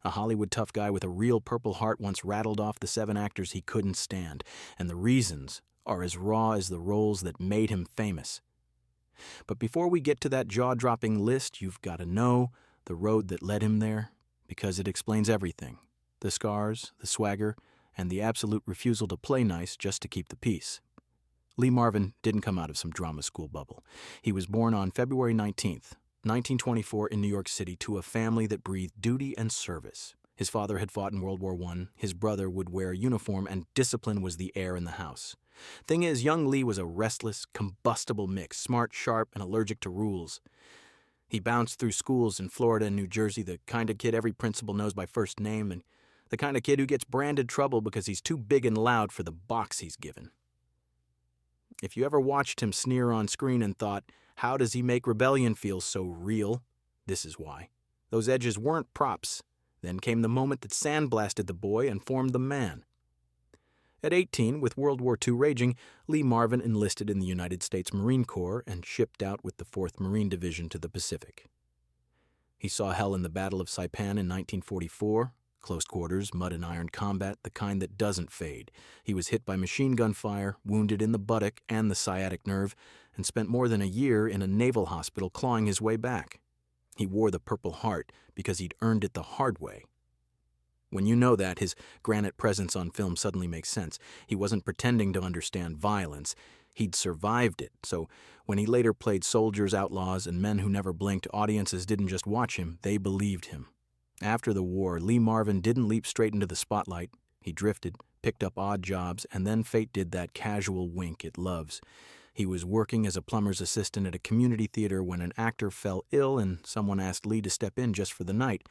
A Hollywood tough guy with a real Purple Heart once rattled off the 7 actors he couldn't stand, and the reasons are as raw as the roles that made him famous. But before we get to that jaw-dropping list, you've got to know the road that led him there, because it explains everything. The scars, the swagger, and the absolute refusal to play nice just to keep the peace. Lee Marvin didn't come out of some drama school bubble. He was born on February 19th, 1924 in New York City to a family that breathed duty and service. His father had fought in World War I, his brother would wear a uniform, and discipline was the air in the house. Thing is, young Lee was a restless, combustible mix, smart, sharp, and allergic to rules. He bounced through schools in Florida and New Jersey, the kind of kid every principal knows by first name, and the kind of kid who gets branded trouble because he's too big and loud for the box he's given. If you ever watched him sneer on screen and thought, how does he make rebellion feel so real? This is why. Those edges weren't props. Then came the moment that sandblasted the boy and formed the man. At 18, with World War II raging, Lee Marvin enlisted in the United States Marine Corps and shipped out with the 4th Marine Division to the Pacific. He saw hell in the Battle of Saipan in 1944, close quarters, mud and iron combat, the kind that doesn't fade. He was hit by machine gun fire, wounded in the buttock and the sciatic nerve, and spent more than a year in a naval hospital clawing his way back. He wore the Purple Heart because he'd earned it the hard way. When you know that, his granite presence on film suddenly makes sense. He wasn't pretending to understand violence. He'd survived it, so when he later played soldiers, outlaws, and men who never blinked, audiences didn't just watch him, they believed him. After the war, Lee Marvin didn't leap straight into the spotlight. He drifted, picked up odd jobs, and then fate did that casual wink it loves. He was working as a plumber's assistant at a community theater when an actor fell ill and someone asked Lee to step in just for the night.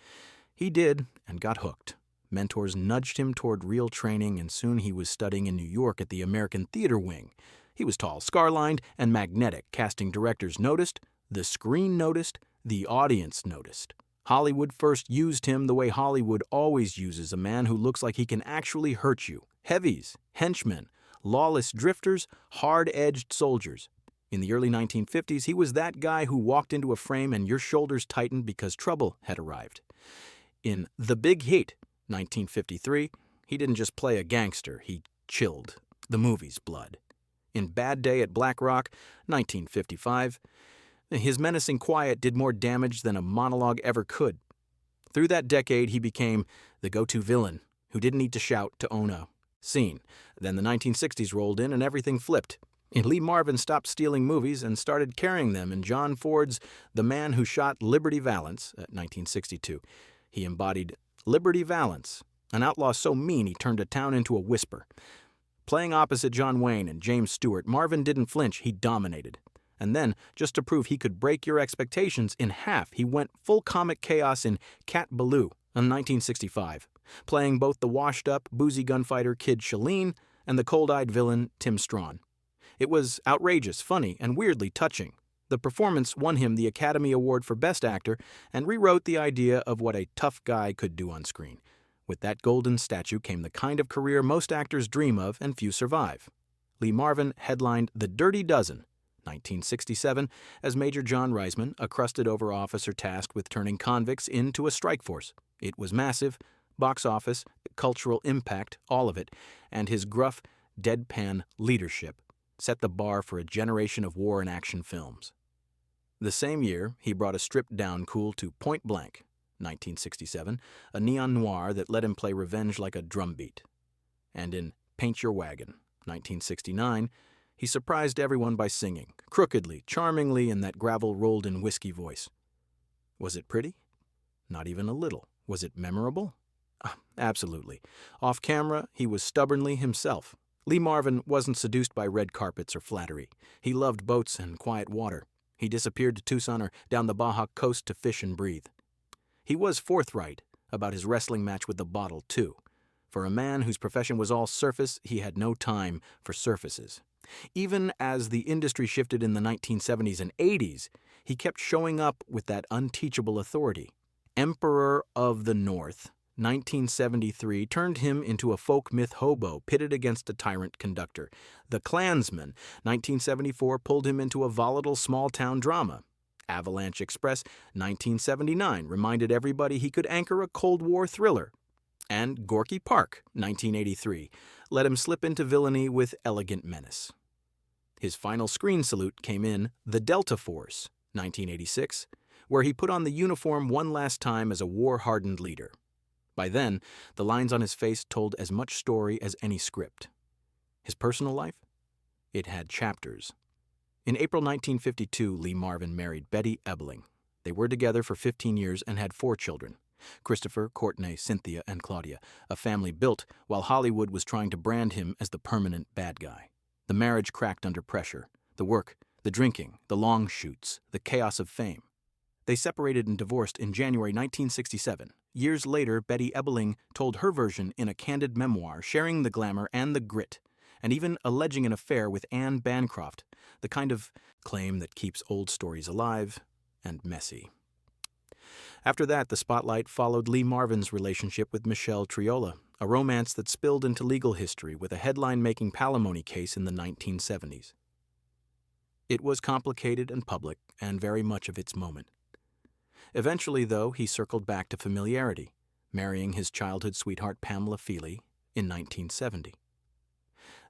He did, and got hooked. Mentors nudged him toward real training, and soon he was studying in New York at the American Theater Wing. He was tall, scar-lined, and magnetic. Casting directors noticed, the screen noticed, the audience noticed. Hollywood first used him the way Hollywood always uses a man who looks like he can actually hurt you. Heavies, henchmen, lawless drifters, hard-edged soldiers. In the early 1950s, he was that guy who walked into a frame and your shoulders tightened because trouble had arrived. In The Big Heat, 1953, he didn't just play a gangster, he chilled the movie's blood. In Bad Day at Black Rock, 1955, his menacing quiet did more damage than a monologue ever could. Through that decade, he became the go-to villain who didn't need to shout to own a scene. Then the 1960s rolled in and everything flipped. And Lee Marvin stopped stealing movies and started carrying them in John Ford's The Man Who Shot Liberty Valance, 1962. He embodied Liberty Valance, an outlaw so mean he turned a town into a whisper. Playing opposite John Wayne and James Stewart, Marvin didn't flinch, he dominated. And then, just to prove he could break your expectations in half, he went full comic chaos in Cat Ballou in 1965, playing both the washed-up, boozy gunfighter Kid Shalene and the cold-eyed villain Tim Strawn. It was outrageous, funny, and weirdly touching. The performance won him the Academy Award for Best Actor and rewrote the idea of what a tough guy could do on screen. With that golden statue came the kind of career most actors dream of and few survive. Lee Marvin headlined The Dirty Dozen, 1967, as Major John Reisman, a crusted-over officer tasked with turning convicts into a strike force. It was massive, box office, cultural impact, all of it, and his gruff, deadpan leadership set the bar for a generation of war and action films. The same year, he brought a stripped-down cool to Point Blank, 1967, a neon noir that let him play revenge like a drumbeat. And in Paint Your Wagon, 1969, he surprised everyone by singing, crookedly, charmingly, in that gravel-rolled-in whiskey voice. Was it pretty? Not even a little. Was it memorable? Absolutely. Off camera, he was stubbornly himself. Lee Marvin wasn't seduced by red carpets or flattery. He loved boats and quiet water. He disappeared to Tucson or down the Baja coast to fish and breathe. He was forthright about his wrestling match with the bottle, too. For a man whose profession was all surface, he had no time for surfaces. Even as the industry shifted in the 1970s and 80s, he kept showing up with that unteachable authority. Emperor of the North, 1973, turned him into a folk myth hobo pitted against a tyrant conductor. The Klansman, 1974, pulled him into a volatile small-town drama. Avalanche Express, 1979, reminded everybody he could anchor a Cold War thriller. And Gorky Park, 1983, let him slip into villainy with elegant menace. His final screen salute came in The Delta Force, 1986, where he put on the uniform one last time as a war-hardened leader. By then, the lines on his face told as much story as any script. His personal life? It had chapters. In April 1952, Lee Marvin married Betty Ebeling. They were together for 15 years and had 4 children: Christopher, Courtney, Cynthia, and Claudia, a family built while Hollywood was trying to brand him as the permanent bad guy. The marriage cracked under pressure. The work, the drinking, the long shoots, the chaos of fame. They separated and divorced in January 1967. Years later, Betty Ebeling told her version in a candid memoir, sharing the glamour and the grit, and even alleging an affair with Anne Bancroft, the kind of claim that keeps old stories alive and messy. After that, the spotlight followed Lee Marvin's relationship with Michelle Triola, a romance that spilled into legal history with a headline-making palimony case in the 1970s. It was complicated and public, and very much of its moment. Eventually, though, he circled back to familiarity, marrying his childhood sweetheart Pamela Feely in 1970.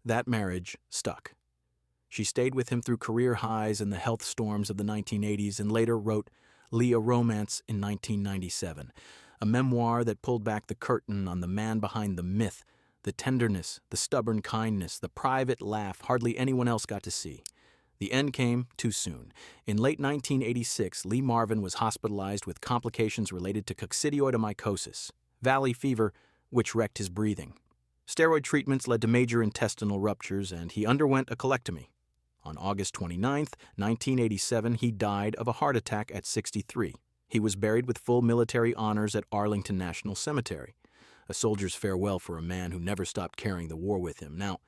That marriage stuck. She stayed with him through career highs and the health storms of the 1980s and later wrote Lee, a Romance in 1997, a memoir that pulled back the curtain on the man behind the myth, the tenderness, the stubborn kindness, the private laugh hardly anyone else got to see. The end came too soon. In late 1986, Lee Marvin was hospitalized with complications related to coccidioidomycosis, valley fever, which wrecked his breathing. Steroid treatments led to major intestinal ruptures, and he underwent a colectomy. On August 29, 1987, he died of a heart attack at 63. He was buried with full military honors at Arlington National Cemetery, a soldier's farewell for a man who never stopped carrying the war with him. Now,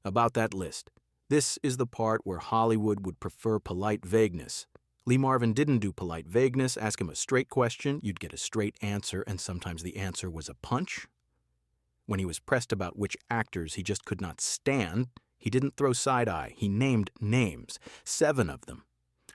about that list. This is the part where Hollywood would prefer polite vagueness. Lee Marvin didn't do polite vagueness. Ask him a straight question, you'd get a straight answer, and sometimes the answer was a punch. When he was pressed about which actors he just could not stand, he didn't throw side-eye. He named names, 7 of them.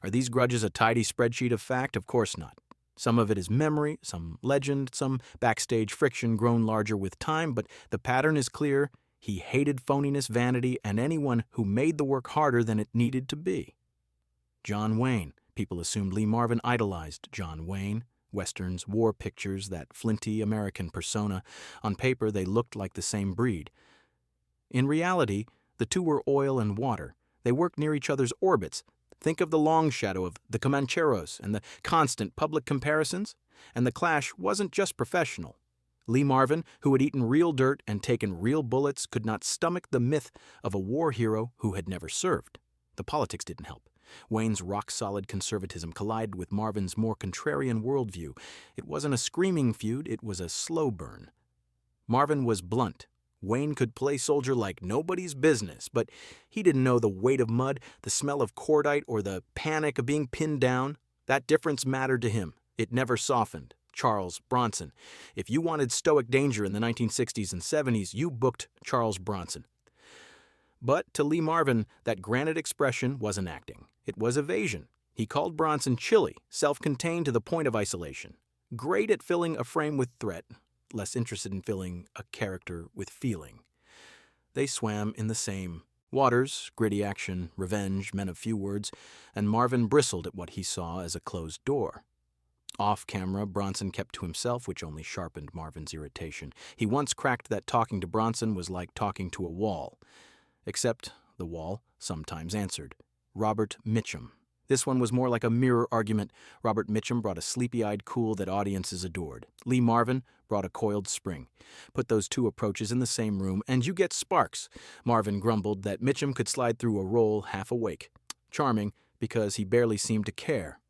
Are these grudges a tidy spreadsheet of fact? Of course not. Some of it is memory, some legend, some backstage friction grown larger with time, but the pattern is clear. He hated phoniness, vanity, and anyone who made the work harder than it needed to be. John Wayne. People assumed Lee Marvin idolized John Wayne. Westerns, war pictures, that flinty American persona. On paper, they looked like the same breed. In reality, the two were oil and water. They worked near each other's orbits. Think of the long shadow of the Comancheros and the constant public comparisons. And the clash wasn't just professional. Lee Marvin, who had eaten real dirt and taken real bullets, could not stomach the myth of a war hero who had never served. The politics didn't help. Wayne's rock-solid conservatism collided with Marvin's more contrarian worldview. It wasn't a screaming feud, it was a slow burn. Marvin was blunt. Wayne could play soldier like nobody's business, but he didn't know the weight of mud, the smell of cordite, or the panic of being pinned down. That difference mattered to him. It never softened. Charles Bronson. If you wanted stoic danger in the 1960s and 70s, you booked Charles Bronson. But to Lee Marvin, that granite expression wasn't acting. It was evasion. He called Bronson chilly, self-contained to the point of isolation. Great at filling a frame with threat, less interested in filling a character with feeling. They swam in the same waters, gritty action, revenge, men of few words, and Marvin bristled at what he saw as a closed door. Off camera, Bronson kept to himself, which only sharpened Marvin's irritation. He once cracked that talking to Bronson was like talking to a wall. Except the wall sometimes answered. Robert Mitchum. This one was more like a mirror argument. Robert Mitchum brought a sleepy-eyed cool that audiences adored. Lee Marvin brought a coiled spring. Put those two approaches in the same room, and you get sparks. Marvin grumbled that Mitchum could slide through a role half awake. Charming, because he barely seemed to care.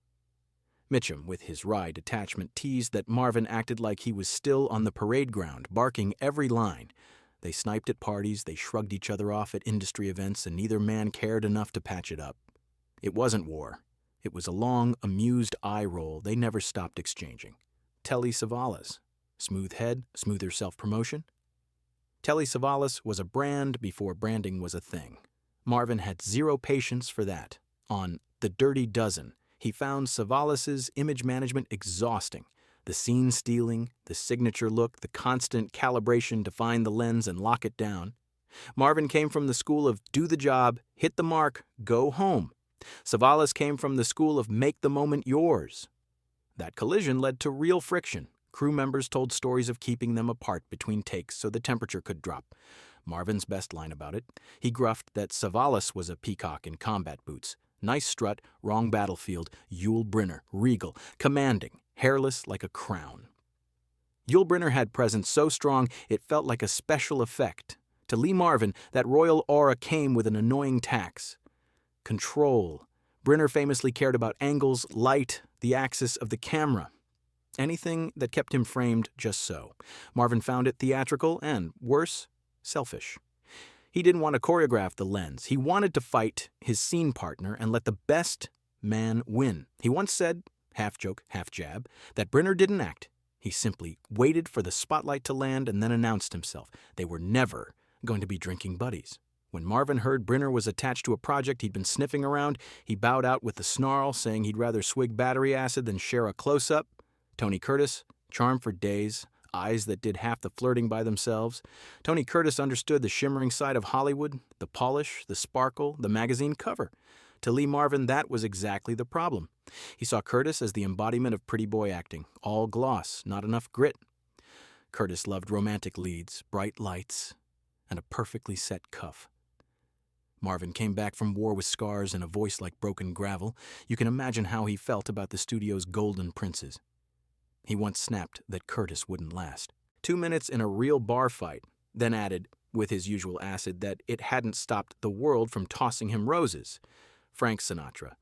Mitchum, with his wry detachment, teased that Marvin acted like he was still on the parade ground, barking every line. They sniped at parties, they shrugged each other off at industry events, and neither man cared enough to patch it up. It wasn't war. It was a long, amused eye roll they never stopped exchanging. Telly Savalas. Smooth head, smoother self-promotion. Telly Savalas was a brand before branding was a thing. Marvin had zero patience for that. On The Dirty Dozen, He found Savalas's image management exhausting. The scene stealing, the signature look, the constant calibration to find the lens and lock it down. Marvin came from the school of do the job, hit the mark, go home. Savalas came from the school of make the moment yours. That collision led to real friction. Crew members told stories of keeping them apart between takes so the temperature could drop. Marvin's best line about it, he gruffed that Savalas was a peacock in combat boots. Nice strut, wrong battlefield, Yule Brynner, regal, commanding, hairless like a crown. Yule Brynner had presence so strong it felt like a special effect. To Lee Marvin, that royal aura came with an annoying tax. Control. Brynner famously cared about angles, light, the axis of the camera. Anything that kept him framed just so. Marvin found it theatrical and, worse, selfish. He didn't want to choreograph the lens. He wanted to fight his scene partner and let the best man win. He once said, half joke, half jab, that Brynner didn't act. He simply waited for the spotlight to land and then announced himself. They were never going to be drinking buddies. When Marvin heard Brynner was attached to a project he'd been sniffing around, he bowed out with a snarl, saying he'd rather swig battery acid than share a close-up. Tony Curtis, charm for days, eyes that did half the flirting by themselves. Tony Curtis understood the shimmering side of Hollywood, the polish, the sparkle, the magazine cover. To Lee Marvin, that was exactly the problem. He saw Curtis as the embodiment of pretty boy acting, all gloss, not enough grit. Curtis loved romantic leads, bright lights, and a perfectly set cuff. Marvin came back from war with scars and a voice like broken gravel. You can imagine how he felt about the studio's golden princes. He once snapped that Curtis wouldn't last. 2 minutes in a real bar fight, then added, with his usual acid, that it hadn't stopped the world from tossing him roses. Frank Sinatra.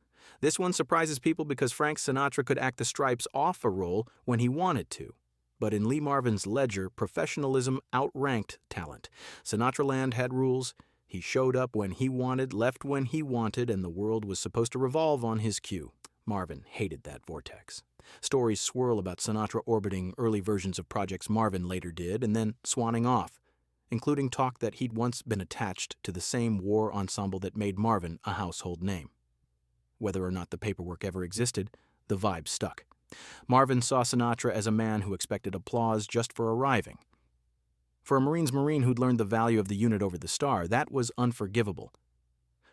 This one surprises people because Frank Sinatra could act the stripes off a role when he wanted to. But in Lee Marvin's ledger, professionalism outranked talent. Sinatraland had rules. He showed up when he wanted, left when he wanted, and the world was supposed to revolve on his cue. Marvin hated that vortex. Stories swirl about Sinatra orbiting early versions of projects Marvin later did and then swanning off, including talk that he'd once been attached to the same war ensemble that made Marvin a household name. Whether or not the paperwork ever existed, the vibe stuck. Marvin saw Sinatra as a man who expected applause just for arriving. For a Marine's Marine who'd learned the value of the unit over the star, that was unforgivable.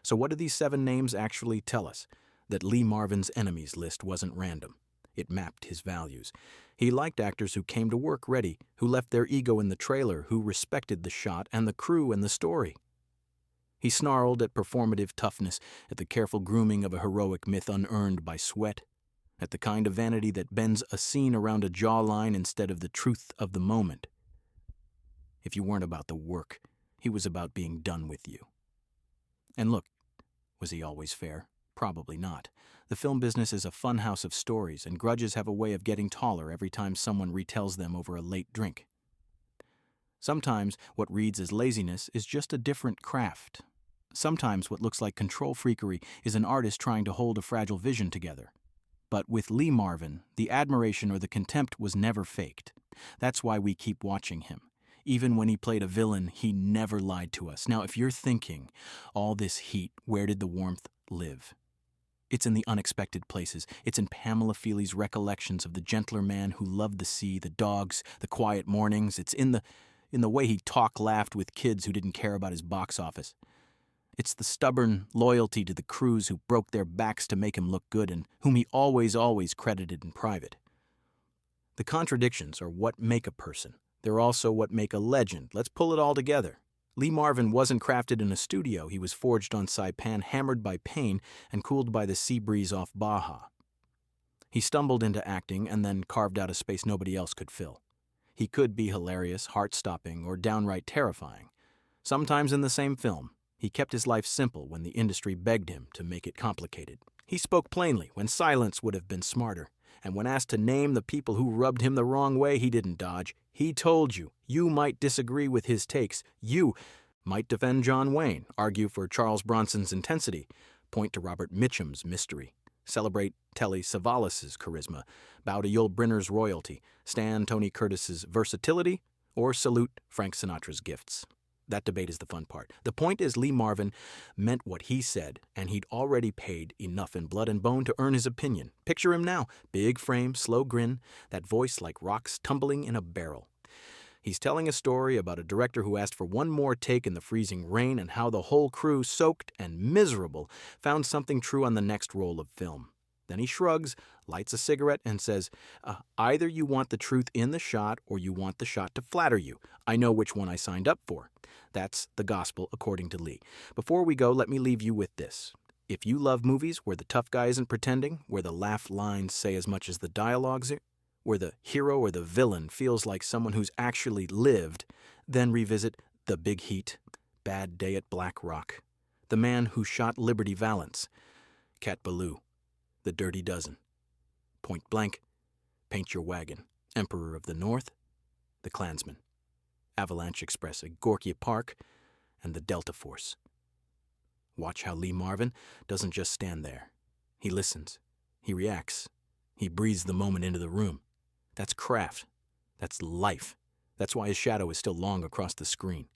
So what do these 7 names actually tell us? That Lee Marvin's enemies list wasn't random. It mapped his values. He liked actors who came to work ready, who left their ego in the trailer, who respected the shot and the crew and the story. He snarled at performative toughness, at the careful grooming of a heroic myth unearned by sweat, at the kind of vanity that bends a scene around a jawline instead of the truth of the moment. If you weren't about the work, he was about being done with you. And look, was he always fair? Probably not. The film business is a funhouse of stories, and grudges have a way of getting taller every time someone retells them over a late drink. Sometimes what reads as laziness is just a different craft. Sometimes what looks like control freakery is an artist trying to hold a fragile vision together. But with Lee Marvin, the admiration or the contempt was never faked. That's why we keep watching him. Even when he played a villain, he never lied to us. Now, if you're thinking, all this heat, where did the warmth live? It's in the unexpected places. It's in Pamela Feely's recollections of the gentler man who loved the sea, the dogs, the quiet mornings. It's in the way he laughed with kids who didn't care about his box office. It's the stubborn loyalty to the crews who broke their backs to make him look good and whom he always credited in private. The contradictions are what make a person. They're also what make a legend. Let's pull it all together. Lee Marvin wasn't crafted in a studio. He was forged on Saipan, hammered by pain, and cooled by the sea breeze off Baja. He stumbled into acting and then carved out a space nobody else could fill. He could be hilarious, heart-stopping, or downright terrifying. Sometimes in the same film, he kept his life simple when the industry begged him to make it complicated. He spoke plainly when silence would have been smarter. And when asked to name the people who rubbed him the wrong way, he didn't dodge. He told you. You might disagree with his takes. You might defend John Wayne, argue for Charles Bronson's intensity, point to Robert Mitchum's mystery, celebrate Telly Savalas' charisma, bow to Yul Brynner's royalty, stand Tony Curtis's versatility, or salute Frank Sinatra's gifts. That debate is the fun part. The point is Lee Marvin meant what he said, and he'd already paid enough in blood and bone to earn his opinion. Picture him now. Big frame, slow grin, that voice like rocks tumbling in a barrel. He's telling a story about a director who asked for one more take in the freezing rain and how the whole crew, soaked and miserable, found something true on the next roll of film. Then he shrugs, lights a cigarette, and says, either you want the truth in the shot or you want the shot to flatter you. I know which one I signed up for. That's the gospel according to Lee. Before we go, let me leave you with this. If you love movies where the tough guy isn't pretending, where the laugh lines say as much as the dialogues, where the hero or the villain feels like someone who's actually lived, then revisit The Big Heat, Bad Day at Black Rock, The Man Who Shot Liberty Valance, Cat Ballou, The Dirty Dozen, Point Blank, Paint Your Wagon, Emperor of the North, The Klansman, Avalanche Express at Gorky Park, and The Delta Force. Watch how Lee Marvin doesn't just stand there. He listens. He reacts. He breathes the moment into the room. That's craft. That's life. That's why his shadow is still long across the screen.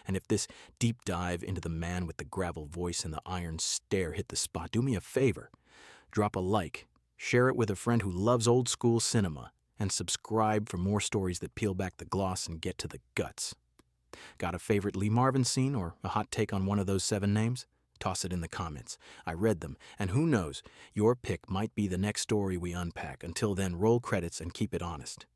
And if this deep dive into the man with the gravel voice and the iron stare hit the spot, do me a favor. Drop a like, share it with a friend who loves old school cinema, and subscribe for more stories that peel back the gloss and get to the guts. Got a favorite Lee Marvin scene or a hot take on one of those 7 names? Toss it in the comments. I read them, and who knows, your pick might be the next story we unpack. Until then, roll credits and keep it honest.